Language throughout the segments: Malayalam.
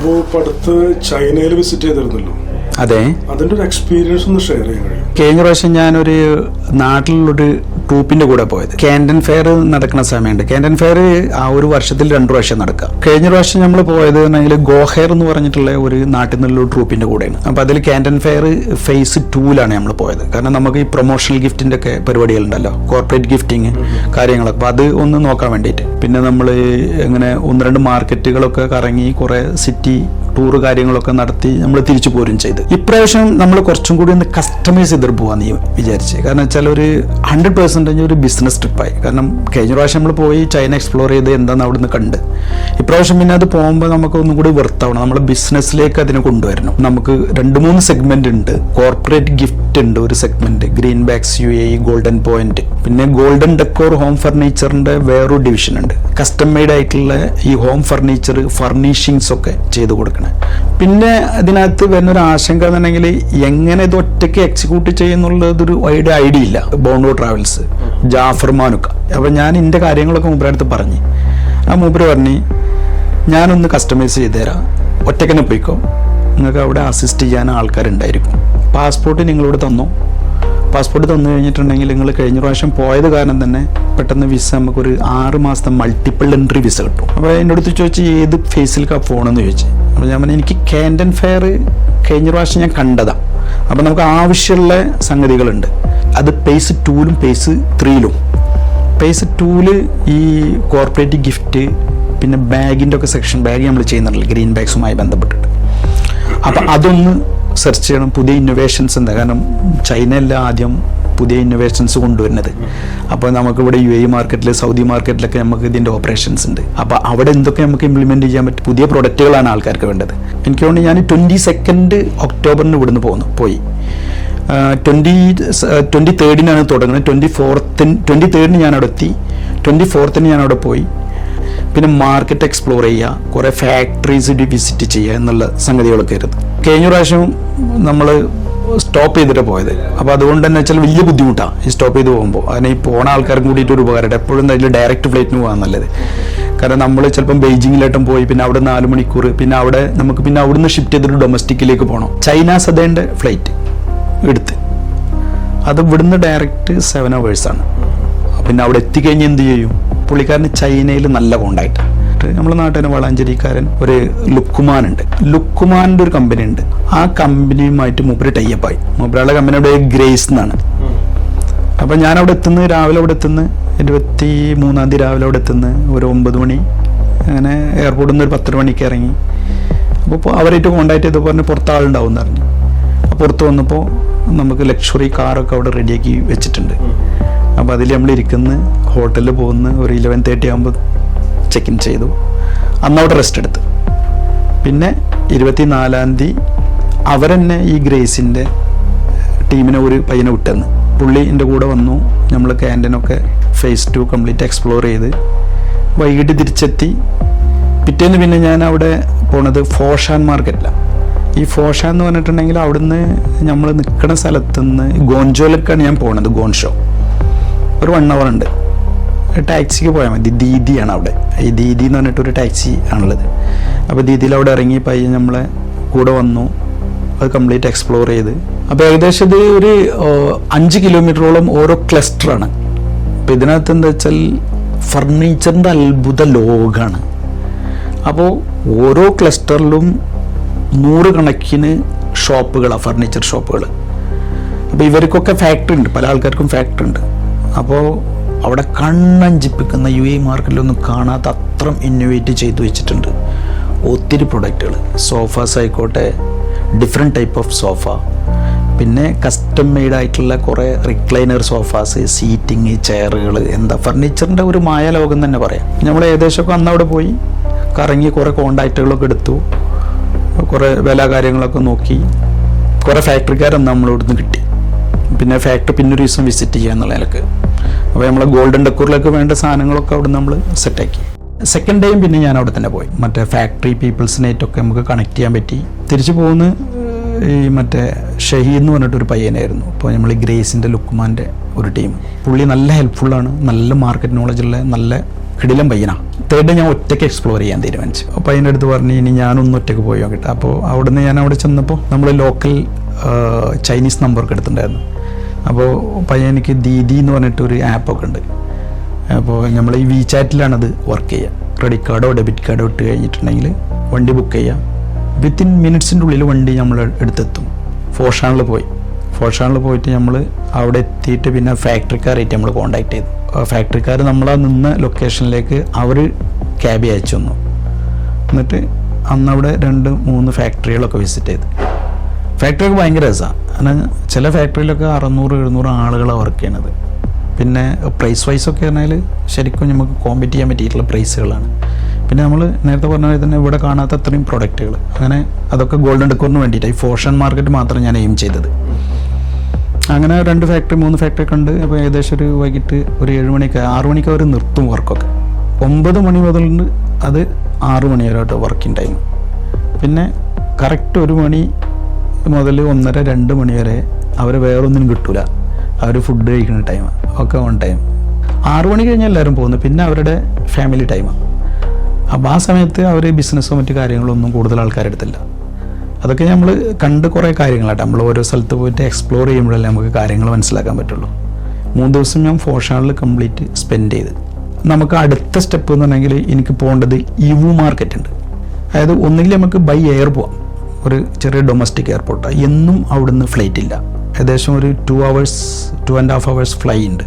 അപ്പോൾ അടുത്ത് ചൈനയിൽ വിസിറ്റ് ചെയ്തിരുന്നല്ലോ. അതെ, അതിന്റെ ഒരു എക്സ്പീരിയൻസ് ഒന്ന് ഷെയർ ചെയ്യാൻ കഴിയും? കഴിഞ്ഞ പ്രാവശ്യം ഞാനൊരു നാട്ടിലുള്ളൊരു ട്രൂപ്പിന്റെ കൂടെ പോയത്. കാൻഡൻ ഫെയർ നടക്കുന്ന സമയമുണ്ട്. കാൻഡൻ ഫെയർ ആ ഒരു വർഷത്തിൽ 2 പ്രാവശ്യം നടക്കുക. കഴിഞ്ഞ പ്രാവശ്യം നമ്മൾ പോയത് എന്നുണ്ടെങ്കിൽ ഗോഹെയർ എന്ന് പറഞ്ഞിട്ടുള്ള ഒരു നാട്ടിൽ നിന്നുള്ള ട്രൂപ്പിന്റെ കൂടെയാണ്. അപ്പൊ അതിൽ കാൻഡൻ ഫെയർ ഫേസ് 2ലാണ് നമ്മൾ പോയത്. കാരണം നമുക്ക് ഈ പ്രൊമോഷണൽ ഗിഫ്റ്റിന്റെ ഒക്കെ പരിപാടികളുണ്ടല്ലോ, കോർപ്പറേറ്റ് ഗിഫ്റ്റിങ് കാര്യങ്ങളൊക്കെ, അപ്പൊ അത് ഒന്ന് നോക്കാൻ വേണ്ടിയിട്ട്. പിന്നെ നമ്മൾ ഇങ്ങനെ 1-2 മാർക്കറ്റുകളൊക്കെ കറങ്ങി കുറെ സിറ്റി ടൂർ കാര്യങ്ങളൊക്കെ നടത്തി നമ്മൾ തിരിച്ചു പോരും ചെയ്ത്. ഇപ്രാവശ്യം നമ്മൾ കുറച്ചും കൂടി ഒന്ന് കസ്റ്റമൈസ് ചെയ്തിട്ട് പോകാന്ന് വിചാരിച്ച്. കാരണം വെച്ചാൽ ഒരു 100% ഒരു ബിസിനസ് ട്രിപ്പായി. കാരണം കഴിഞ്ഞ പ്രാവശ്യം നമ്മൾ പോയി ചൈന എക്സ്പ്ലോർ ചെയ്ത് എന്താണെന്ന് അവിടുന്ന് കണ്ട്. ഇപ്രാവശ്യം പിന്നെ അത് പോകുമ്പോൾ നമുക്ക് ഒന്നും കൂടി വെർത്താവണം, നമ്മൾ ബിസിനസ്സിലേക്ക് അതിനെ കൊണ്ടുവരണം. നമുക്ക് 2-3 സെഗ്മെന്റ് ഉണ്ട്. കോർപ്പറേറ്റ് ഗിഫ്റ്റ് ഉണ്ട് ഒരു segment, green bags UAE golden point. പിന്നെ ഗോൾഡൻ ഡെക്കോർ ഹോം ഫർണിച്ചറിന്റെ വേറൊരു ഡിവിഷൻ ഉണ്ട്. കസ്റ്റം മെയ്ഡ് ആയിട്ടുള്ള ഈ ഹോം ഫർണിച്ചർ ഫർണിഷിങ്സ് ഒക്കെ ചെയ്ത് കൊടുക്കണം. പിന്നെ അതിനകത്ത് വരുന്നൊരു ആശങ്ക എന്നുണ്ടെങ്കിൽ എങ്ങനെ ഇത് ഒറ്റയ്ക്ക് എക്സിക്യൂട്ട് ചെയ്യുന്നുള്ളതൊരു ഐഡിയ ഇല്ല. ബോണ്ടോ ട്രാവൽസ്, ജാഫർ മാനുക്ക. അപ്പൊ ഞാൻ ഇതിന്റെ കാര്യങ്ങളൊക്കെ മൂപ്പരുടെ അടുത്ത് പറഞ്ഞ്, ആ മൂപ്പര് പറഞ്ഞ് ഞാനൊന്ന് കസ്റ്റമൈസ് ചെയ്ത് തരാം, ഒറ്റക്കന്നെ പോയിക്കോ, നിങ്ങൾക്ക് അവിടെ അസിസ്റ്റ് ചെയ്യാൻ ആൾക്കാരുണ്ടായിരിക്കും. പാസ്പോർട്ട് നിങ്ങളോട് തന്നു. പാസ്പോർട്ട് തന്നു കഴിഞ്ഞിട്ടുണ്ടെങ്കിൽ നിങ്ങൾ കഴിഞ്ഞ പ്രാവശ്യം പോയത് കാരണം തന്നെ പെട്ടെന്ന് വിസ നമുക്കൊരു 6 മാസത്തെ മൾട്ടിപ്പിൾ എൻട്രി വിസ കിട്ടും. അപ്പോൾ എൻ്റെ അടുത്ത് ചോദിച്ച് ഏത് ഫേസിലേക്കാ ഫോണെന്ന് ചോദിച്ചു. അപ്പോൾ ഞാൻ പറഞ്ഞു എനിക്ക് കാൻഡൻ ഫെയർ കഴിഞ്ഞ പ്രാവശ്യം ഞാൻ കണ്ടതാണ്. അപ്പോൾ നമുക്ക് ആവശ്യമുള്ള സംഗതികളുണ്ട്. അത് പേസ് 2ലും പേസ് 3ലും. പേസ് 2ൽ ഈ കോർപ്പറേറ്റ് ഗിഫ്റ്റ്, പിന്നെ ബാഗിൻ്റെ ഒക്കെ സെക്ഷൻ, ബാഗ് നമ്മൾ ചെയ്യുന്നുണ്ടല്ലോ ഗ്രീൻ ബാഗ്സുമായി ബന്ധപ്പെട്ടിട്ട്. അപ്പം അതൊന്ന് സെർച്ച് ചെയ്യണം. പുതിയ ഇന്നോവേഷൻസ് എന്താ, കാരണം ചൈനയല്ല ആദ്യം പുതിയ ഇന്നോവേഷൻസ് കൊണ്ടുവരുന്നത്. അപ്പോൾ നമുക്കിവിടെ UAE മാർക്കറ്റിൽ, സൗദി മാർക്കറ്റിലൊക്കെ നമുക്ക് ഇതിൻ്റെ ഓപ്പറേഷൻസ് ഉണ്ട്. അപ്പോൾ അവിടെ എന്തൊക്കെ നമുക്ക് ഇംപ്ലിമെൻറ്റ് ചെയ്യാൻ പറ്റും, പുതിയ പ്രൊഡക്റ്റുകളാണ് ആൾക്കാർക്ക് വേണ്ടത്. എനിക്ക് തോന്നുന്നു ഞാൻ 22 ഒക്ടോബറിന് ഇവിടുന്ന് പോയി. 23rd തുടങ്ങുന്നത്. 23rd ഞാൻ അവിടെ എത്തി. 24th ഞാൻ അവിടെ പോയി. പിന്നെ മാർക്കറ്റ് എക്സ്പ്ലോർ ചെയ്യുക, കുറേ ഫാക്ടറീസ് വിസിറ്റ് ചെയ്യുക എന്നുള്ള സംഗതികളൊക്കെ ആയിരുന്നു. കഴിഞ്ഞ പ്രാവശ്യം നമ്മൾ സ്റ്റോപ്പ് ചെയ്തിട്ട് പോയത്. അപ്പോൾ അതുകൊണ്ട് തന്നെ വെച്ചാൽ വലിയ ബുദ്ധിമുട്ടാണ് ഈ സ്റ്റോപ്പ് ചെയ്ത് പോകുമ്പോൾ. അതിന് ഈ പോണ ആൾക്കാർക്ക് കൂടിയിട്ട് ഒരു ഉപകാരമുണ്ട്. എപ്പോഴും അതിൽ ഡയറക്റ്റ് ഫ്ലൈറ്റിന് പോകാൻ നല്ലത്. കാരണം നമ്മൾ ചിലപ്പം ബെയ്ജിങ്ങിലായിട്ടും പോയി, പിന്നെ അവിടെ 4 മണിക്കൂർ, പിന്നെ അവിടെ നമുക്ക് പിന്നെ അവിടുന്ന് ഷിഫ്റ്റ് ചെയ്തിട്ട് ഡൊമസ്റ്റിക്കിലേക്ക് പോകണം. ചൈന സദേൻ്റെ ഫ്ലൈറ്റ് എടുത്ത് അത് ഇവിടുന്ന് ഡയറക്റ്റ് 7 hours ആണ്. പിന്നെ അവിടെ എത്തിക്കഴിഞ്ഞ് എന്ത് ചെയ്യും, പുള്ളിക്കാരന് ചൈനയിൽ നല്ല കോണ്ടാക്ട്. നമ്മുടെ നാട്ടിൽ വളാഞ്ചേരിക്കാരൻ ഒരു ലുക്കുമാൻ ഉണ്ട്. ലുക്കുമാൻ്റെ ഒരു കമ്പനി ഉണ്ട്. ആ കമ്പനിയുമായിട്ട് മൂപ്പര് ടൈപ്പായി. മൂപ്പരുടെ കമ്പനിയുടെ ഗ്രേസ് എന്നാണ്. അപ്പം ഞാൻ അവിടെ എത്തുന്നത് രാവിലെ, അവിടെ എത്തുന്നത് 23-ാം തീയതി രാവിലെ അവിടെ എത്തുന്നത് ഒരു 9 മണി. അങ്ങനെ എയർപോർട്ടിൽ നിന്ന് ഒരു 10 മണിക്ക് ഇറങ്ങി. അപ്പോൾ അവരായിട്ട് കോണ്ടാക്ട് ചെയ്തപ്പോൾ പറഞ്ഞ് പുറത്ത് ആളുണ്ടാവും എന്ന് പറഞ്ഞു. പുറത്ത് വന്നപ്പോൾ നമുക്ക് ലക്ഷറി കാറൊക്കെ അവിടെ റെഡിയാക്കി വെച്ചിട്ടുണ്ട്. അപ്പോൾ അതിൽ നമ്മൾ ഇരിക്കുന്ന ഹോട്ടലിൽ പോകുന്ന ഒരു 11:30 ആകുമ്പോൾ ചെക്ക് ഇൻ ചെയ്തു. അന്നവിടെ റെസ്റ്റ് എടുത്ത്. പിന്നെ 24-ാം തീയതി അവരെന്നെ ഈ ഗ്രേസിൻ്റെ ടീമിനെ ഒരു പയ്യനെ വിട്ടെന്ന്. പുള്ളി എൻ്റെ കൂടെ വന്നു. നമ്മൾ കാൻഡനൊക്കെ ഫേസ് 2 കംപ്ലീറ്റ് എക്സ്പ്ലോർ ചെയ്ത് വൈകിട്ട് തിരിച്ചെത്തി. പിറ്റേന്ന് പിന്നെ ഞാൻ അവിടെ പോണത് ഫോഷാൻ മാർക്കറ്റിലാണ്. ഈ ഫോഷാൻ എന്ന് പറഞ്ഞിട്ടുണ്ടെങ്കിൽ അവിടുന്ന് നമ്മൾ നിൽക്കുന്ന സ്ഥലത്തുനിന്ന് ഗോൺജോയിലേക്കാണ് ഞാൻ പോണത്. ഗോൺഷോ ഒരു 1 hour ഉണ്ട്. ടാക്സിക്ക് പോയാൽ മതി. ദീദിയാണ് അവിടെ. ഈ ദീദി എന്ന് പറഞ്ഞിട്ടൊരു ടാക്സി ആണുള്ളത്. അപ്പോൾ ദീദിയിൽ അവിടെ ഇറങ്ങി പയ്യൻ നമ്മളെ കൂടെ വന്നു. അത് കംപ്ലീറ്റ് എക്സ്പ്ലോർ ചെയ്ത്. അപ്പോൾ ഏകദേശം ഇത് ഒരു 5 കിലോമീറ്ററോളം ഓരോ ക്ലസ്റ്ററാണ്. അപ്പോൾ ഇതിനകത്ത് എന്താ വെച്ചാൽ ഫർണിച്ചറിൻ്റെ അത്ഭുത ലോകമാണ്. അപ്പോൾ ഓരോ ക്ലസ്റ്ററിലും 100 കണക്കിന് ഷോപ്പുകളാണ്, ഫർണിച്ചർ ഷോപ്പുകൾ. അപ്പോൾ ഇവർക്കൊക്കെ ഫാക്ടറി ഉണ്ട്, പല ആൾക്കാർക്കും ഫാക്ടറി ഉണ്ട്. അപ്പോൾ അവിടെ കണ്ണഞ്ചിപ്പിക്കുന്ന UAE മാർക്കറ്റിലൊന്നും കാണാത്ത അത്രയും ഇന്നോവേറ്റ് ചെയ്തു വെച്ചിട്ടുണ്ട്. ഒത്തിരി പ്രൊഡക്റ്റുകൾ, സോഫാസ് ആയിക്കോട്ടെ, ഡിഫറെൻറ്റ് ടൈപ്പ് ഓഫ് സോഫ, പിന്നെ കസ്റ്റം മെയ്ഡ് ആയിട്ടുള്ള കുറേ റിക്ലൈനർ സോഫാസ്, സീറ്റിങ്, ചെയറുകൾ, എന്താ ഫർണിച്ചറിൻ്റെ ഒരു മായ ലോകം തന്നെ പറയാം. നമ്മൾ ഏകദേശമൊക്കെ അന്ന് അവിടെ പോയി കറങ്ങി കുറേ കോണ്ടാക്റ്റുകളൊക്കെ എടുത്തു. കുറേ വില കാര്യങ്ങളൊക്കെ നോക്കി. കുറേ ഫാക്ടറിക്കാരൊന്നും നമ്മളിവിടുന്ന് കിട്ടി. പിന്നെ ഫാക്ടറി പിന്നെ ഒരു ദിവസം വിസിറ്റ് ചെയ്യുക എന്നുള്ള നിലക്ക്. അപ്പോൾ നമ്മളെ ഗോൾഡൻ ഡെക്കോറിലേക്ക് വേണ്ട സാധനങ്ങളൊക്കെ അവിടെ നമ്മൾ സെറ്റാക്കി. സെക്കൻഡ് ഡേയും പിന്നെ ഞാൻ അവിടെ തന്നെ പോയി. മറ്റേ ഫാക്ടറി പീപ്പിൾസിനായിട്ടൊക്കെ നമുക്ക് കണക്ട് ചെയ്യാൻ പറ്റി. തിരിച്ചു പോകുന്ന ഈ മറ്റേ ഷഹീദ് എന്ന് പറഞ്ഞിട്ടൊരു പയ്യനായിരുന്നു. അപ്പോൾ നമ്മൾ ഈ ഗ്രേസിൻ്റെ ലുക്മാൻ്റെ ഒരു ടീം. പുള്ളി നല്ല ഹെൽപ്ഫുള്ളാണ്, നല്ല മാർക്കറ്റ് നോളജുള്ള, നല്ല കിടിലം പയ്യനാ. തേർഡ് ഞാൻ ഒറ്റയ്ക്ക് എക്സ്പ്ലോർ ചെയ്യാൻ തീരുമാനിച്ചു. അപ്പോൾ അതിൻ്റെ അടുത്ത് പറഞ്ഞ് ഇനി ഞാനൊന്ന് ഒറ്റയ്ക്ക് പോയി നോക്കട്ടെ. അപ്പോൾ അവിടുന്ന് ഞാൻ അവിടെ ചെന്നപ്പോൾ നമ്മൾ ലോക്കൽ ചൈനീസ് നമ്പറൊക്കെ എടുത്തിട്ടുണ്ടായിരുന്നു. അപ്പോൾ പയ്യൻ എനിക്ക് ദീദി എന്ന് പറഞ്ഞിട്ടൊരു ആപ്പൊക്കെ ഉണ്ട്. അപ്പോൾ നമ്മൾ ഈ വിചാറ്റിലാണത് വർക്ക് ചെയ്യുക. ക്രെഡിറ്റ് കാർഡോ ഡെബിറ്റ് കാർഡോ ഇട്ട് കഴിഞ്ഞിട്ടുണ്ടെങ്കിൽ വണ്ടി ബുക്ക് ചെയ്യുക. വിത്തിൻ മിനിറ്റ്സിൻ്റെ ഉള്ളിൽ വണ്ടി നമ്മൾ എടുത്തെത്തും. ഫോഷാണിൽ പോയിട്ട് നമ്മൾ അവിടെ എത്തിയിട്ട് പിന്നെ ഫാക്ടറിക്കാരായിട്ട് നമ്മൾ കോൺടാക്ട് ചെയ്തു. ഫാക്ടറിക്കാർ നമ്മളാ നിന്ന ലൊക്കേഷനിലേക്ക് അവർ ക്യാബ് അയച്ചു തന്നു. എന്നിട്ട് അന്നവിടെ 2-3 ഫാക്ടറികളൊക്കെ വിസിറ്റ് ചെയ്തു. ഫാക്ടറിയൊക്കെ ഭയങ്കര രസമാണ്. കാരണം ചില ഫാക്ടറിയിലൊക്കെ 600-700 ആളുകളാണ് വർക്ക് ചെയ്യണത്. പിന്നെ പ്രൈസ് വൈസൊക്കെ പറഞ്ഞാൽ ശരിക്കും നമുക്ക് കോമ്പറ്റ് ചെയ്യാൻ പറ്റിയിട്ടുള്ള പ്രൈസുകളാണ്. പിന്നെ നമ്മൾ നേരത്തെ പറഞ്ഞ പോലെ തന്നെ ഇവിടെ കാണാത്ത അത്രയും പ്രൊഡക്റ്റുകൾ, അങ്ങനെ അതൊക്കെ ഗോൾഡൻ ഡെക്കോറിന് വേണ്ടിയിട്ട് ഈ ഫോഷൻ മാർക്കറ്റ് മാത്രം ഞാൻ എയിം ചെയ്തത്. അങ്ങനെ 2 ഫാക്ടറി 3 ഫാക്ടറി ഒക്കെ ഉണ്ട്. അപ്പോൾ ഏകദേശം ഒരു വൈകിട്ട് ഒരു 7 മണിക്ക് 6 മണിക്ക് അവർ നിർത്തും വർക്കൊക്കെ. 9 മണി മുതലുണ്ട് അത് 6 മണി വരെ വർക്കിംഗ് ടൈം. പിന്നെ കറക്റ്റ് 1 മണി മുതൽ 1:30-2 മണി വരെ അവർ വേറൊന്നിനും കിട്ടൂല. അവർ ഫുഡ് കഴിക്കുന്ന ടൈമാണ് ഒക്കെ ഓൺ ടൈം. 6 മണി കഴിഞ്ഞാൽ എല്ലാവരും പോകുന്നു. പിന്നെ അവരുടെ ഫാമിലി ടൈമാണ്. അപ്പോൾ ആ സമയത്ത് അവർ ബിസിനസ്സോ മറ്റു കാര്യങ്ങളൊന്നും കൂടുതൽ ആൾക്കാരെടുത്തില്ല. അതൊക്കെ നമ്മൾ കണ്ട് കുറേ കാര്യങ്ങളായിട്ട് നമ്മൾ ഓരോ സ്ഥലത്ത് പോയിട്ട് എക്സ്പ്ലോർ ചെയ്യുമ്പോഴല്ലേ നമുക്ക് കാര്യങ്ങൾ മനസ്സിലാക്കാൻ പറ്റുള്ളൂ. 3 ദിവസം ഞാൻ ഫോഷാണിൽ കംപ്ലീറ്റ് സ്പെൻഡ് ചെയ്ത്. നമുക്ക് അടുത്ത സ്റ്റെപ്പ് എന്ന് പറഞ്ഞെങ്കിൽ എനിക്ക് പോകേണ്ടത് ഇവു മാർക്കറ്റ് ഉണ്ട്. അതായത് ഒന്നുകിൽ നമുക്ക് ബൈ എയർ പോവാം, ഒരു ചെറിയ ഡൊമസ്റ്റിക് എയർപോർട്ടാണ്. എന്നും അവിടുന്ന് ഫ്ലൈറ്റ് ഇല്ല. ഏകദേശം ഒരു 2.5 hours ഫ്ലൈ ഉണ്ട്.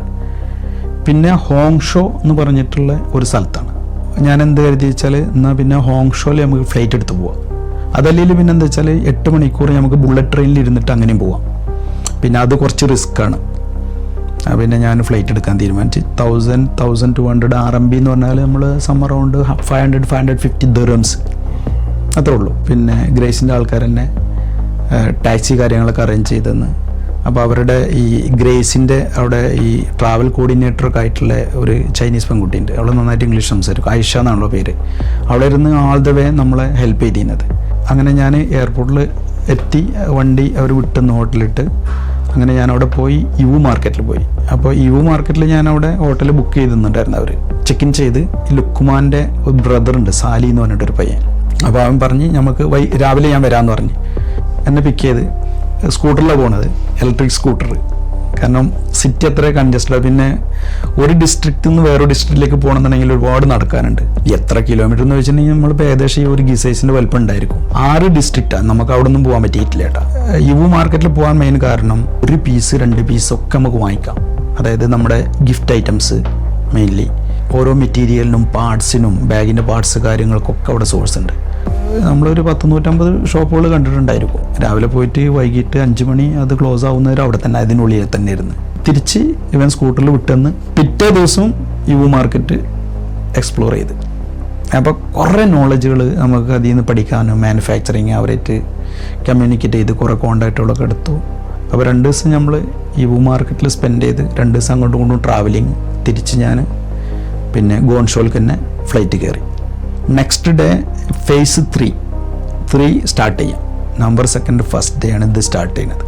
പിന്നെ ഹോങ് ഷോ എന്ന് പറഞ്ഞിട്ടുള്ള ഒരു സ്ഥലത്താണ്. ഞാൻ എന്ത് കരുതി വെച്ചാൽ എന്നാൽ പിന്നെ ഹോങ് ഷോയിൽ നമുക്ക് ഫ്ലൈറ്റ് എടുത്ത് പോവാം. അതല്ലെങ്കിൽ പിന്നെ എന്താ വെച്ചാൽ 8 മണിക്കൂർ നമുക്ക് ബുള്ളറ്റ് ട്രെയിനിൽ ഇരുന്നിട്ട് അങ്ങനെയും പോവാം. പിന്നെ അത് കുറച്ച് റിസ്ക്കാണ്. പിന്നെ ഞാൻ ഫ്ലൈറ്റ് എടുക്കാൻ തീരുമാനിച്ചു. 1,200 RMB എന്ന് പറഞ്ഞാൽ നമ്മൾ സം അറൗണ്ട് 550 dirhams അത്രേ ഉള്ളൂ. പിന്നെ ഗ്രേസിൻ്റെ ആൾക്കാർ തന്നെ ടാക്സി കാര്യങ്ങളൊക്കെ അറേഞ്ച് ചെയ്തെന്ന്. അപ്പോൾ അവരുടെ ഈ ഗ്രേസിൻ്റെ അവിടെ ഈ ട്രാവൽ കോർഡിനേറ്ററൊക്കെ ആയിട്ടുള്ള ഒരു ചൈനീസ് പെൺകുട്ടിയുണ്ട്. അവൾ നന്നായിട്ട് ഇംഗ്ലീഷ് സംസാരിക്കും. ആയിഷ എന്നാണല്ലോ പേര്. അവിടെ ഇരുന്ന് ആൾ ദ വേ നമ്മളെ ഹെൽപ്പ് ചെയ്തിരുന്നത്. അങ്ങനെ ഞാൻ എയർപോർട്ടിൽ എത്തി, വണ്ടി അവർ വിട്ടുന്ന ഹോട്ടലിട്ട് അങ്ങനെ ഞാൻ അവിടെ പോയി ഇവു മാർക്കറ്റിൽ പോയി. അപ്പോൾ ഇവു മാർക്കറ്റിൽ ഞാൻ അവിടെ ഹോട്ടൽ ബുക്ക് ചെയ്തിട്ടുണ്ടായിരുന്നു. അവർ ചെക്ക് ഇൻ ചെയ്ത് ലുക്കുമാൻ്റെ ഒരു ബ്രദറുണ്ട് സാലി എന്ന് പറഞ്ഞിട്ടൊരു പയ്യൻ. അപ്പോൾ അവൻ പറഞ്ഞ് നമുക്ക് രാവിലെ ഞാൻ വരാമെന്ന് പറഞ്ഞ് എന്നെ പിക്ക് ചെയ്ത് സ്കൂട്ടറിലാണ് പോണത്, ഇലക്ട്രിക് സ്കൂട്ടർ. കാരണം സിറ്റി അത്ര കൺജസ്റ്റഡ്. പിന്നെ ഒരു ഡിസ്ട്രിക്റ്റിൽ നിന്ന് വേറൊരു ഡിസ്ട്രിക്റ്റിലേക്ക് പോകണമെന്നുണ്ടെങ്കിൽ ഒരുപാട് നടക്കാനുണ്ട്. എത്ര കിലോമീറ്റർ എന്ന് വെച്ചിട്ടുണ്ടെങ്കിൽ നമ്മളിപ്പോൾ ഏകദേശം ഈ ഒരു ഗിസൈസിൻ്റെ വലിപ്പം ഉണ്ടായിരിക്കും. 6 ഡിസ്ട്രിക്റ്റാണ്. നമുക്ക് അവിടെ ഒന്നും പോകാൻ പറ്റിയിട്ടില്ല കേട്ടോ. യുവു മാർക്കറ്റിൽ പോകാൻ മെയിൻ കാരണം 1 പീസ് 2 പീസ് ഒക്കെ നമുക്ക് വാങ്ങിക്കാം. അതായത് നമ്മുടെ ഗിഫ്റ്റ് ഐറ്റംസ് മെയിൻലി ഓരോ മെറ്റീരിയലിനും പാർട്സിനും ബാഗിൻ്റെ പാർട്സ് കാര്യങ്ങൾക്കൊക്കെ അവിടെ സോഴ്സ് ഉണ്ട്. നമ്മളൊരു 100-150 ഷോപ്പുകൾ കണ്ടിട്ടുണ്ടായിരിക്കും. രാവിലെ പോയിട്ട് വൈകിട്ട് 5 മണി അത് ക്ലോസ് ആവുന്നവരെ അവിടെ തന്നെ അതിനുള്ളിൽ തന്നെ ഇരുന്ന് തിരിച്ച് ഇവൻ സ്കൂട്ടറിൽ വിട്ടെന്ന് പിറ്റേ ദിവസവും യുവു മാർക്കറ്റ് എക്സ്പ്ലോർ ചെയ്ത്. അപ്പോൾ കുറേ നോളജുകൾ നമുക്ക് അതിൽ നിന്ന് പഠിക്കാനും മാനുഫാക്ചറിങ് അവരായിട്ട് കമ്മ്യൂണിക്കേറ്റ് ചെയ്ത് കുറേ കോണ്ടാക്റ്റുകളൊക്കെ എടുത്തു. അപ്പോൾ 2 ദിവസം നമ്മൾ യുവു മാർക്കറ്റിൽ സ്പെൻഡ് ചെയ്ത് 2 ദിവസം അങ്ങോട്ടും ഇങ്ങോട്ടും ട്രാവലിങ്. തിരിച്ച് ഞാൻ പിന്നെ ഗോൺഷോൾക്ക് തന്നെ ഫ്ലൈറ്റ് കയറി. നെക്സ്റ്റ് ഡേ ഫേസ് 3 സ്റ്റാർട്ട് ചെയ്യാം. നവംബർ 2 ഫസ്റ്റ് ഡേ ആണ് ഇത് സ്റ്റാർട്ട് ചെയ്യുന്നത്.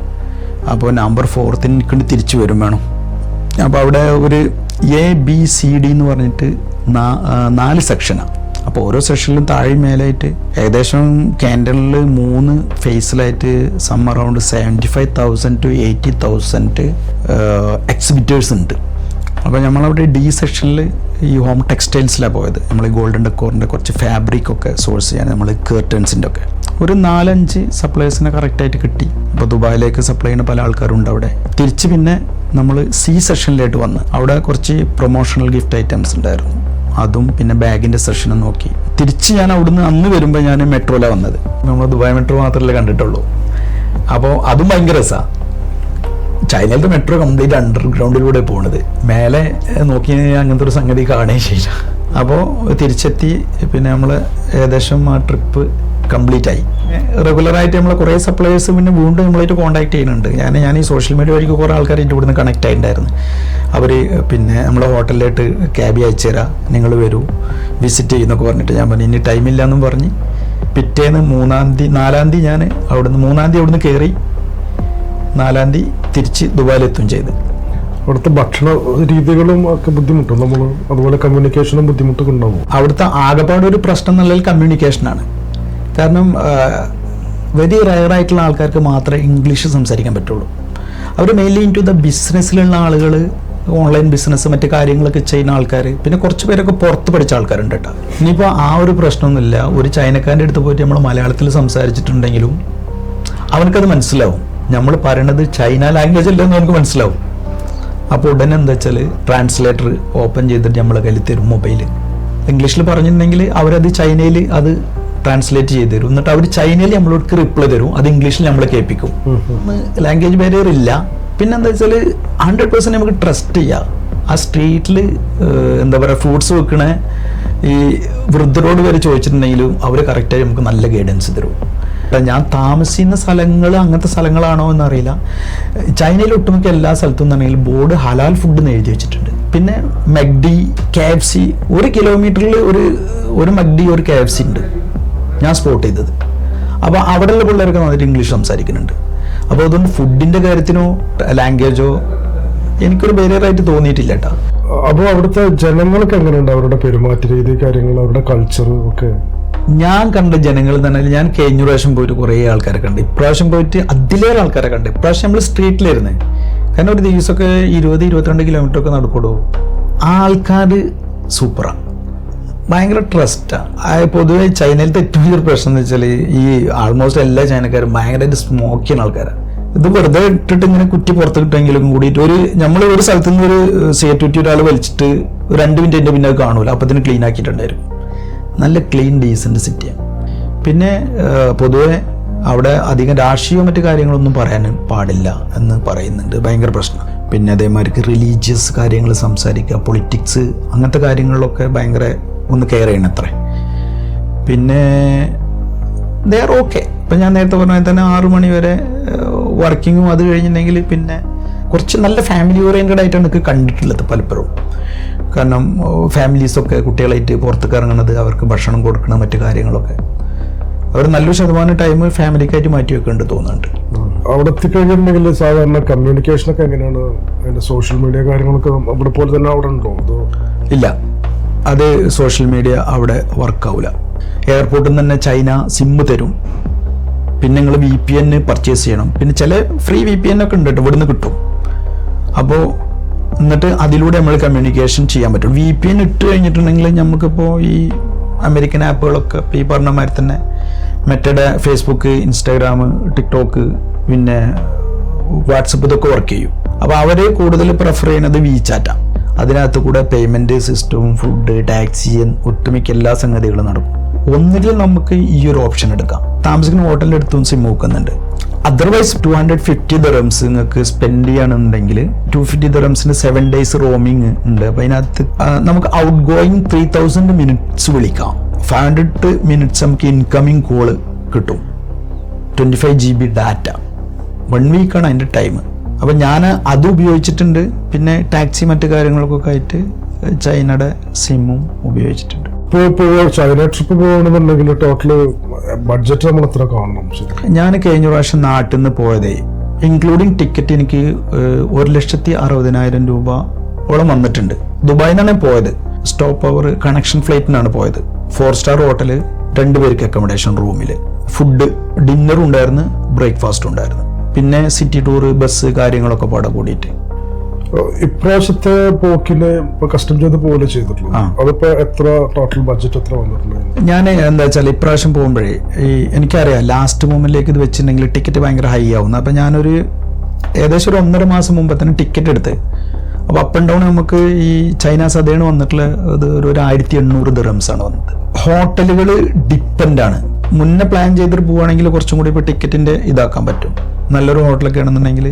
അപ്പോൾ നവംബർ 4 എനിക്ക് തിരിച്ചു വരും വേണം. അപ്പോൾ അവിടെ ഒരു ABCD എന്ന് പറഞ്ഞിട്ട് 4 സെക്ഷനാണ്. അപ്പോൾ ഓരോ സെക്ഷനിലും താഴെ മേലായിട്ട് ഏകദേശം ക്യാൻഡലിൽ 3 ഫേസിലായിട്ട് സം അറൗണ്ട് 75,000 to 80,000 എക്സിബിറ്റേഴ്സ് ഉണ്ട്. അപ്പോൾ നമ്മളവിടെ D സെക്ഷനിൽ ഈ ഹോം ടെക്സ്റ്റൈൽസിലാണ് പോയത്. നമ്മൾ ഈ ഗോൾഡൻ ഡെക്കോറിൻ്റെ കുറച്ച് ഫാബ്രിക്കൊക്കെ സോഴ്സ് ചെയ്യാൻ നമ്മൾ കേർട്ടൻസിൻ്റെ ഒക്കെ ഒരു 4-5 സപ്ലൈസിനെ കറക്റ്റായിട്ട് കിട്ടി. അപ്പോൾ ദുബായിലേക്ക് സപ്ലൈ ചെയ്യുന്ന പല ആൾക്കാരുണ്ട് അവിടെ. തിരിച്ച് പിന്നെ നമ്മൾ C സെക്ഷനിലായിട്ട് വന്ന് അവിടെ കുറച്ച് പ്രൊമോഷണൽ ഗിഫ്റ്റ് ഐറ്റംസ് ഉണ്ടായിരുന്നു. അതും പിന്നെ ബാഗിൻ്റെ സെഷനും നോക്കി. തിരിച്ച് ഞാൻ അവിടുന്ന് അന്ന് വരുമ്പോൾ ഞാൻ മെട്രോയിലാണ് വന്നത്. നമ്മൾ ദുബായ് മെട്രോ മാത്രമല്ലേ കണ്ടിട്ടുള്ളൂ. അപ്പോൾ അതും ഭയങ്കര രസമാണ്. ചൈനയിലത്തെ മെട്രോ കംപ്ലീറ്റ് അണ്ടർഗ്രൗണ്ടിലൂടെ പോണത്. മേലെ നോക്കി അങ്ങനത്തെ ഒരു സംഗതി കാണുകയും ചെയ്യില്ല. അപ്പോൾ തിരിച്ചെത്തി. പിന്നെ നമ്മൾ ഏകദേശം ആ ട്രിപ്പ് കംപ്ലീറ്റ് ആയി. റെഗുലറായിട്ട് നമ്മളെ കുറേ സപ്ലൈസ് പിന്നെ വീണ്ടും നമ്മളായിട്ട് കോൺടാക്ട് ചെയ്യുന്നുണ്ട്. ഞാൻ ഈ സോഷ്യൽ മീഡിയ വഴിക്ക് കുറേ ആൾക്കാരായിട്ട് ഇവിടുന്ന് കണക്ട് ആയിട്ടുണ്ടായിരുന്നു. അവർ പിന്നെ നമ്മളെ ഹോട്ടലിലായിട്ട് ക്യാബ് അയച്ചു തരാം, നിങ്ങൾ വരൂ വിസിറ്റ് ചെയ്യുന്നൊക്കെ പറഞ്ഞിട്ട് ഞാൻ പറഞ്ഞു ഇനി ടൈമില്ല എന്നും പറഞ്ഞ് പിറ്റേന്ന് 4-ാം തീയതി ഞാൻ അവിടുന്ന് 3-ാം തീയതി അവിടുന്ന് കയറി 4-ാം തീയതി തിരിച്ച് ദുബായിലെത്തും ചെയ്ത്. അവിടുത്തെ ഭക്ഷണ രീതികളും ഒക്കെ ബുദ്ധിമുട്ടും നമ്മൾ അതുപോലെ കമ്മ്യൂണിക്കേഷനും ബുദ്ധിമുട്ടൊക്കെ ഉണ്ടാവും. അവിടുത്തെ ആകെപ്പാട് ഒരു പ്രശ്നം എന്നുള്ളത് കമ്മ്യൂണിക്കേഷനാണ്. കാരണം വെരി റയറായിട്ടുള്ള ആൾക്കാർക്ക് മാത്രമേ ഇംഗ്ലീഷ് സംസാരിക്കാൻ പറ്റുള്ളൂ. അവർ മെയിൻലി ഇൻ ടു ദ ബിസിനസ്സിലുള്ള ആളുകൾ, ഓൺലൈൻ ബിസിനസ് മറ്റു കാര്യങ്ങളൊക്കെ ചെയ്യുന്ന ആൾക്കാർ, പിന്നെ കുറച്ച് പേരൊക്കെ പുറത്ത് പഠിച്ച ആൾക്കാരുണ്ട് കേട്ടോ. ഇനിയിപ്പോൾ ആ ഒരു പ്രശ്നമൊന്നുമില്ല. ഒരു ചൈനക്കാരൻ്റെ അടുത്ത് പോയിട്ട് നമ്മൾ മലയാളത്തിൽ സംസാരിച്ചിട്ടുണ്ടെങ്കിലും അവനക്കത് മനസ്സിലാവും. നമ്മൾ പറയണത് ചൈന ലാംഗ്വേജ് അല്ലെന്ന് നമുക്ക് മനസ്സിലാവും. അപ്പോൾ ഉടനെ എന്താ വെച്ചാൽ ട്രാൻസ്ലേറ്റർ ഓപ്പൺ ചെയ്തിട്ട് നമ്മളെ കയ്യിൽ തരും മൊബൈൽ. ഇംഗ്ലീഷിൽ പറഞ്ഞിട്ടുണ്ടെങ്കിൽ അവരത് ചൈനയിൽ അത് ട്രാൻസ്ലേറ്റ് ചെയ്ത് തരും. എന്നിട്ട് അവർ ചൈനയിൽ നമ്മളോട് റിപ്ലൈ തരും. അത് ഇംഗ്ലീഷിൽ നമ്മളെ കേൾപ്പിക്കും. ലാംഗ്വേജ് ബാരിയർ ഇല്ല. പിന്നെ എന്താ വെച്ചാൽ 100% നമുക്ക് ട്രസ്റ്റ് ചെയ്യാം. ആ സ്ട്രീറ്റിൽ എന്താ പറയുക, ഫ്രൂട്ട്സ് വെക്കണ ഈ വൃദ്ധരോട് വരെ ചോദിച്ചിട്ടുണ്ടെങ്കിലും അവർ കറക്റ്റായി നമുക്ക് നല്ല ഗൈഡൻസ് തരും. ഞാൻ താമസിക്കുന്ന സ്ഥലങ്ങൾ അങ്ങനത്തെ സ്ഥലങ്ങളാണോ എന്നറിയില്ല. ചൈനയിൽ ഒട്ടുമിക്ക എല്ലാ സ്ഥലത്തും എന്നുണ്ടെങ്കിൽ ബോർഡ് ഹലാൽ ഫുഡ് എന്ന് എഴുതി വെച്ചിട്ടുണ്ട്. പിന്നെ മക്ഡി, KFC, 1 കിലോമീറ്ററിൽ ഒരു മക്ഡി, ഒരു KFC ഉണ്ട് ഞാൻ സ്പോട്ട് ചെയ്തത്. അപ്പോൾ അവിടെയുള്ള പിള്ളേരൊക്കെ നന്നായിട്ട് ഇംഗ്ലീഷ് സംസാരിക്കുന്നുണ്ട്. അപ്പോൾ അതുകൊണ്ട് ഫുഡിൻ്റെ കാര്യത്തിനോ ലാംഗ്വേജോ എനിക്കൊരു ബാരിയറായിട്ട് തോന്നിയിട്ടില്ല കേട്ടോ. അപ്പോൾ അവിടുത്തെ ജനങ്ങൾക്ക് എങ്ങനെയുണ്ട് അവരുടെ പെരുമാറ്റ രീതി, കാര്യങ്ങൾ, അവരുടെ കൾച്ചർ ഒക്കെ? ഞാൻ കണ്ട ജനങ്ങൾ തന്നെ, ഞാൻ കഴിഞ്ഞ പ്രാവശ്യം പോയിട്ട് കുറേ ആൾക്കാരെ കണ്ട്, ഇപ്രാവശ്യം പോയിട്ട് അതിലേറെ ആൾക്കാരെ കണ്ട്. ഇപ്രാവശ്യം നമ്മൾ സ്ട്രീറ്റിലായിരുന്നേ. കാരണം ഒരു ദിവസമൊക്കെ 20-22 കിലോമീറ്റർ ഒക്കെ നടക്കൂടോ. ആൾക്കാർ സൂപ്പറാണ്, ഭയങ്കര ട്രസ്റ്റാണ്. പൊതുവെ ചൈനയിലത്തെ ഏറ്റവും വലിയൊരു പ്രശ്നം എന്ന് വെച്ചാൽ ഈ ആൾമോസ്റ്റ് എല്ലാ ചൈനക്കാരും ഭയങ്കരമായിട്ട് സ്മോക്ക് ചെയ്യുന്ന ആൾക്കാരാണ്. ഇത് വെറുതെ ഇട്ടിട്ട് ഇങ്ങനെ കുറ്റി പുറത്ത് കിട്ടെങ്കിലും കൂടിയിട്ട് നമ്മൾ ഒരു സ്ഥലത്തു നിന്ന് ഒരു സിഗരറ്റ് കുറ്റി ഒരാൾ വലിച്ചിട്ട് 2 മിനിറ്റ് പിന്നെ അത് കാണൂല, അപ്പത്തിന് ക്ലീൻ ആക്കിയിട്ടുണ്ടായിരുന്നു. നല്ല ക്ലീൻ ഡീസൻറ്റ് സിറ്റിയാണ്. പിന്നെ പൊതുവെ അവിടെ അധികം രാഷ്ട്രീയവും മറ്റു കാര്യങ്ങളൊന്നും പറയാൻ പാടില്ല എന്ന് പറയുന്നുണ്ട്. ഭയങ്കര പ്രശ്നമാണ്. പിന്നെ അതേമാതിരി റിലീജിയസ് കാര്യങ്ങൾ സംസാരിക്കുക, പൊളിറ്റിക്സ്, അങ്ങനത്തെ കാര്യങ്ങളിലൊക്കെ ഭയങ്കര ഒന്ന് കെയർ ചെയ്യണം അത്രേ. പിന്നെ ദേ ആർ ഓക്കെ. ഇപ്പം ഞാൻ നേരത്തെ പറഞ്ഞാൽ തന്നെ 6 മണി വരെ വർക്കിങ്ങും, അത് കഴിഞ്ഞിട്ടുണ്ടെങ്കിൽ പിന്നെ കുറച്ച് നല്ല ഫാമിലി ഓറിയൻറ്റഡ് ആയിട്ടാണ് എനിക്ക് കണ്ടിട്ടുള്ളത് പലപ്പോഴും. കാരണം ഫാമിലീസൊക്കെ കുട്ടികളായിട്ട് പുറത്തേക്ക് ഇറങ്ങുന്നത്, അവർക്ക് ഭക്ഷണം കൊടുക്കണം, മറ്റു കാര്യങ്ങളൊക്കെ അവർ നല്ലൊരു ശതമാനം ടൈം ഫാമിലിക്കായിട്ട് മാറ്റി വെക്കേണ്ടി തോന്നുന്നുണ്ട്. അവിടെ എത്തിക്കഴിഞ്ഞിട്ടുണ്ടെങ്കിൽ സാധാരണ കമ്മ്യൂണിക്കേഷനൊക്കെ എങ്ങനെയാണ്? അതിൻ്റെ സോഷ്യൽ മീഡിയ കാര്യങ്ങളൊക്കെ അവിടെ പോലെ തന്നെ അവിടെ ഉണ്ടോ? അതോ ഇല്ല, അത് സോഷ്യൽ മീഡിയ അവിടെ വർക്കാവില്ല. എയർപോർട്ടിൽ നിന്ന് തന്നെ ചൈന സിമ്മ് തരും. പിന്നെ നിങ്ങൾ VPN പർച്ചേസ് ചെയ്യണം. പിന്നെ ചില ഫ്രീ VPN ഒക്കെ ഉണ്ട് കേട്ടോ, ഇവിടുന്ന് കിട്ടും. അപ്പോൾ എന്നിട്ട് അതിലൂടെ നമ്മൾ കമ്മ്യൂണിക്കേഷൻ ചെയ്യാൻ പറ്റും. VPN ഇട്ട് കഴിഞ്ഞിട്ടുണ്ടെങ്കിൽ നമുക്കിപ്പോൾ ഈ അമേരിക്കൻ ആപ്പുകളൊക്കെ ഈ പറഞ്ഞ മാതിരി തന്നെ മെറ്റയുടെ ഫേസ്ബുക്ക്, ഇൻസ്റ്റാഗ്രാം, ടിക്ടോക്ക്, പിന്നെ വാട്സപ്പ് ഇതൊക്കെ വർക്ക് ചെയ്യും. അപ്പോൾ അവർ കൂടുതൽ പ്രിഫർ ചെയ്യുന്നത് WeChat-ആണ്. അതിനകത്ത് കൂടെ പേയ്മെൻറ്റ് സിസ്റ്റവും ഫുഡ്, ടാക്സി, ഒട്ടുമിക്ക എല്ലാ സംഗതികളും നടക്കും. ഒന്നുകിൽ നമുക്ക് ഈ ഒരു ഓപ്ഷൻ എടുക്കാം. താമസിക്കുന്ന ഹോട്ടലിൻ്റെ അടുത്തും സിം നോക്കുന്നുണ്ട്. അതർവൈസ് 250 dirhams നിങ്ങൾക്ക് സ്പെൻഡ് ചെയ്യുകയാണെന്നുണ്ടെങ്കിൽ 250 dirhamsന് 7 days റോമിങ് ഉണ്ട്. അപ്പോൾ അതിനകത്ത് നമുക്ക് ഔട്ട് ഗോയിങ് 3000 minutes വിളിക്കാം. 500 minutes നമുക്ക് ഇൻകമിങ് കോള് കിട്ടും. 25 GB ഡാറ്റ. 1 വീക്കാണ് അതിൻ്റെ ടൈം. അപ്പം ഞാൻ അത് ഉപയോഗിച്ചിട്ടുണ്ട്. പിന്നെ ടാക്സി മറ്റു കാര്യങ്ങൾക്കൊക്കെ ആയിട്ട് ചൈനയുടെ സിമ്മും ഉപയോഗിച്ചിട്ടുണ്ട്. ഇപ്പോൾ ചൈന ട്രിപ്പ് പോകണമെന്നുണ്ടെങ്കിൽ ടോട്ടൽ ബഡ്ജറ്റ് നമ്മൾ എത്ര കാണണം? ഞാൻ കഴിഞ്ഞ പ്രാവശ്യം നാട്ടിൽ നിന്ന് പോയതേ ഇൻക്ലൂഡിങ് ടിക്കറ്റ് എനിക്ക് 1,60,000 രൂപയോളം വന്നിട്ടുണ്ട്. ദുബായിൽ നിന്നാണ് പോയത്. സ്റ്റോപ്പ് ഓവർ കണക്ഷൻ ഫ്ലൈറ്റിനാണ് പോയത്. 4 സ്റ്റാർ ഹോട്ടല്, 2 പേർക്ക് അക്കോമഡേഷൻ റൂമിൽ, ഫുഡ്, ഡിന്നറും ഉണ്ടായിരുന്നു, ബ്രേക്ക്ഫാസ്റ്റും ഉണ്ടായിരുന്നു. പിന്നെ സിറ്റി ടൂർ, ബസ് കാര്യങ്ങളൊക്കെ പാടെ കൂടിയിട്ട്. ഇപ്രാവശ്യത്തെ പോക്കിന് കസ്റ്റം ചെയ്ത് പോലെ ചെയ്തിട്ടുള്ളൂ. അതിപ്പോ എത്ര ടോട്ടൽ ബഡ്ജറ്റ് എത്ര വന്നിട്ടുണ്ട്? ഞാൻ എന്താ വെച്ചാൽ ഇപ്രാവശ്യം പോകുമ്പോഴേ എനിക്കറിയാം ലാസ്റ്റ് മൊമെന്റിലേക്ക് ഇത് വെച്ചിട്ടുണ്ടെങ്കിൽ ടിക്കറ്റ് ഭയങ്കര ഹൈ ആവുന്നു. അപ്പം ഞാനൊരു ഏകദേശം ഒരു 1.5 മാസം മുമ്പ് തന്നെ ടിക്കറ്റ് എടുത്ത്. അപ്പോൾ അപ്പ് ആൻഡ് ഡൗൺ നമുക്ക് ഈ ചൈന സദേണ് വന്നിട്ടുള്ള ഒരു 1800 dirhams ആണ് വന്നത്. ഹോട്ടലുകൾ ഡിപ്പെൻഡാണ്. മുന്നേ പ്ലാൻ ചെയ്തിട്ട് പോവുകയാണെങ്കിൽ കുറച്ചും കൂടി ഇപ്പോൾ ടിക്കറ്റിൻ്റെ ഇതാക്കാൻ പറ്റും. നല്ലൊരു ഹോട്ടലൊക്കെ ആണെന്നുണ്ടെങ്കിൽ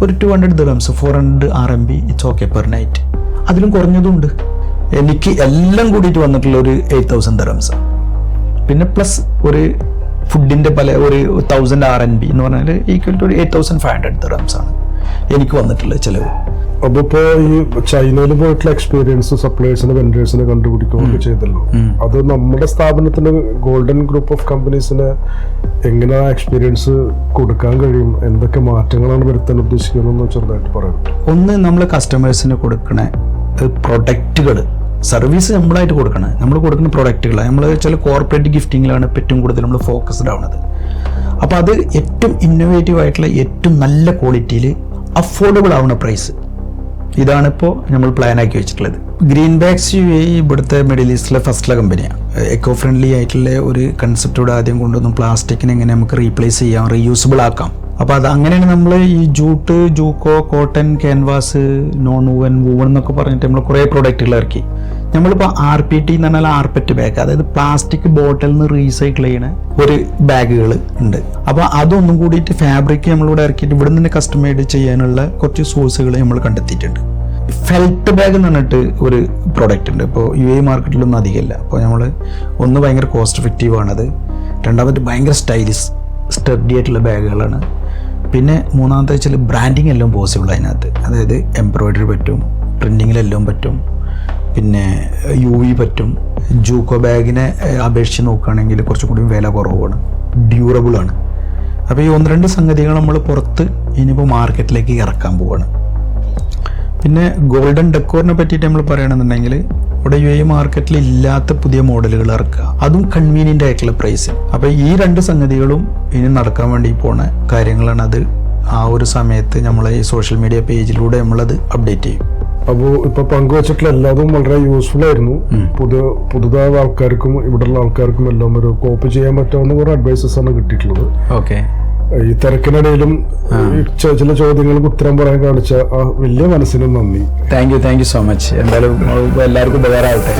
ഒരു 200 dirhams, 400 RMB, it's okay per night. അതിലും കുറഞ്ഞതുണ്ട്. എനിക്ക് എല്ലാം കൂടിയിട്ട് വന്നിട്ടുള്ള ഒരു 8,000 dirhams. പിന്നെ പ്ലസ് ഒരു ഫുഡിൻ്റെ ഒരു 1000 RMB എന്ന് പറഞ്ഞാൽ ഈക്വൽ ടു ഒരു 8,500 dirhams ആണ് എനിക്ക് വന്നിട്ടുള്ള ചിലവ്. അപ്പൊ ഇപ്പൊ ഈ ചൈനയിൽ പോയിട്ടുള്ള എക്സ്പീരിയൻസ് സപ്ലയേഴ്സിനെ വെൻഡേഴ്സിനെ കണ്ടുപിടിക്കുകയൊക്കെ ചെയ്തല്ലോ. അത് നമ്മുടെ സ്ഥാപനത്തിന് ഗോൾഡൻ ഗ്രൂപ്പ് ഓഫ് കമ്പനീസിന് എങ്ങനെ ആ എക്സ്പീരിയൻസ് കൊടുക്കാൻ കഴിയും, എന്തൊക്കെ മാറ്റങ്ങളാണ് വരുത്താൻ ഉദ്ദേശിക്കുന്നതെന്ന് ചെറുതായിട്ട് പറയാം. ഒന്ന്, നമ്മൾ കസ്റ്റമേഴ്സിന് കൊടുക്കണ പ്രൊഡക്റ്റുകൾ, സർവീസ് നമ്മളായിട്ട് കൊടുക്കണം. നമ്മൾ കൊടുക്കുന്ന പ്രൊഡക്റ്റുകളാണ് നമ്മൾ ചില കോർപ്പറേറ്റ് ഗിഫ്റ്റിങ്ങിലാണ് ഏറ്റവും കൂടുതൽ നമ്മൾ ഫോക്കസ്ഡ് ആവുന്നത്. അപ്പോൾ അത് ഏറ്റവും ഇന്നോവേറ്റീവ് ആയിട്ടുള്ള ഏറ്റവും നല്ല ക്വാളിറ്റിയിൽ അഫോർഡബിൾ ആവുന്ന പ്രൈസ്, ഇതാണിപ്പോൾ നമ്മൾ പ്ലാനാക്കി വെച്ചിട്ടുള്ളത്. ഗ്രീൻ ബാഗ്സ് UAE ഇവിടുത്തെ മിഡിൽ ഈസ്റ്റിലെ ഫസ്റ്റിലെ കമ്പനിയാണ്. എക്കോ ഫ്രണ്ട്ലി ആയിട്ടുള്ള ഒരു കൺസെപ്റ്റോടെ ആദ്യം കൊണ്ടുവന്നു പ്ലാസ്റ്റിക്കിനെ എങ്ങനെ നമുക്ക് റീപ്ലേസ് ചെയ്യാം, റീയൂസബിൾ ആക്കാം. അപ്പോൾ അത് അങ്ങനെയാണ് നമ്മൾ ഈ jute, juco, cotton, canvas, non woven, woven എന്നൊക്കെ പറഞ്ഞിട്ട് നമ്മൾ കുറേ പ്രോഡക്റ്റുകൾ ഇറക്കി. നമ്മളിപ്പോൾ RPT എന്ന് പറഞ്ഞാൽ ആർപെറ്റ് ബാഗ്, അതായത് പ്ലാസ്റ്റിക് ബോട്ടിൽ നിന്ന് റീസൈക്കിൾ ചെയ്യുന്ന ഒരു ബാഗുകൾ ഉണ്ട്. അപ്പോൾ അതൊന്നും കൂടിയിട്ട് ഫാബ്രിക് നമ്മളിവിടെ ഇറക്കിയിട്ട് ഇവിടെ നിന്ന് കസ്റ്റമൈഡ് ചെയ്യാനുള്ള കുറച്ച് സോഴ്സുകൾ നമ്മൾ കണ്ടെത്തിയിട്ടുണ്ട്. ഫെൽറ്റ് ബാഗ് എന്ന് പറഞ്ഞിട്ട് ഒരു പ്രോഡക്റ്റ് ഉണ്ട്. ഇപ്പോൾ UAE മാർക്കറ്റിലൊന്നും അധികമില്ല. അപ്പോൾ നമ്മൾ ഒന്ന് ഭയങ്കര കോസ്റ്റ് എഫക്റ്റീവ് ആണത്, രണ്ടാമത്തെ ഭയങ്കര സ്റ്റൈലിഷ് സ്റ്റഡി ആയിട്ടുള്ള ബാഗുകളാണ്. പിന്നെ മൂന്നാമത്തെ വെച്ചാൽ ബ്രാൻഡിങ് എല്ലാം പോസിബിൾ അതിനകത്ത്, അതായത് എംബ്രോയിഡറി പറ്റും, പ്രിൻറ്റിങ്ങിലെല്ലാം പറ്റും, പിന്നെ UV പറ്റും. ജൂക്കോ ബാഗിനെ അപേക്ഷിച്ച് നോക്കുകയാണെങ്കിൽ കുറച്ചും കൂടി വില കുറവാണ്, ഡ്യൂറബിളാണ്. അപ്പോൾ ഈ ഒന്ന് രണ്ട് സംഗതികൾ നമ്മൾ പുറത്ത് ഇനിയിപ്പോൾ മാർക്കറ്റിലേക്ക് ഇറക്കാൻ പോവുകയാണ്. പിന്നെ ഗോൾഡൻ ഡെക്കോറിനെ പറ്റിയിട്ട് നമ്മൾ പറയുകയാണെന്നുണ്ടെങ്കിൽ ഇവിടെ UAE മാർക്കറ്റിൽ ഇല്ലാത്ത പുതിയ മോഡലുകൾ ഇറക്കുക, അതും കൺവീനിയൻ്റ് ആയിട്ടുള്ള പ്രൈസ്. അപ്പോൾ ഈ രണ്ട് സംഗതികളും ഇനി നടക്കാൻ വേണ്ടി പോണ കാര്യങ്ങളാണ്. അത് ആ ഒരു സമയത്ത് നമ്മളെ ഈ സോഷ്യൽ മീഡിയ പേജിലൂടെ നമ്മളത് അപ്ഡേറ്റ് ചെയ്യും. അപ്പോൾ ഇപ്പൊ പങ്കുവച്ചിട്ടുള്ള എല്ലാതും വളരെ യൂസ്ഫുൾ ആയിരുന്നു. പുതുതായ ആൾക്കാർക്കും ഇവിടെയുള്ള ആൾക്കാർക്കും എല്ലാം ഒരു കോപ്പി ചെയ്യാൻ പറ്റാവുന്ന കുറെ അഡ്വൈസസ് ആണ് കിട്ടിയിട്ടുള്ളത്. ഓക്കെ. ഈ തിരക്കിനിടയിലും ചില ചോദ്യങ്ങൾക്ക് ഉത്തരം പറയാൻ കാണിച്ച ആ വലിയ മനസ്സിനും നന്ദി. Thank you so much. എന്തായാലും എല്ലാവർക്കും ഉപകാരമാവട്ടെ.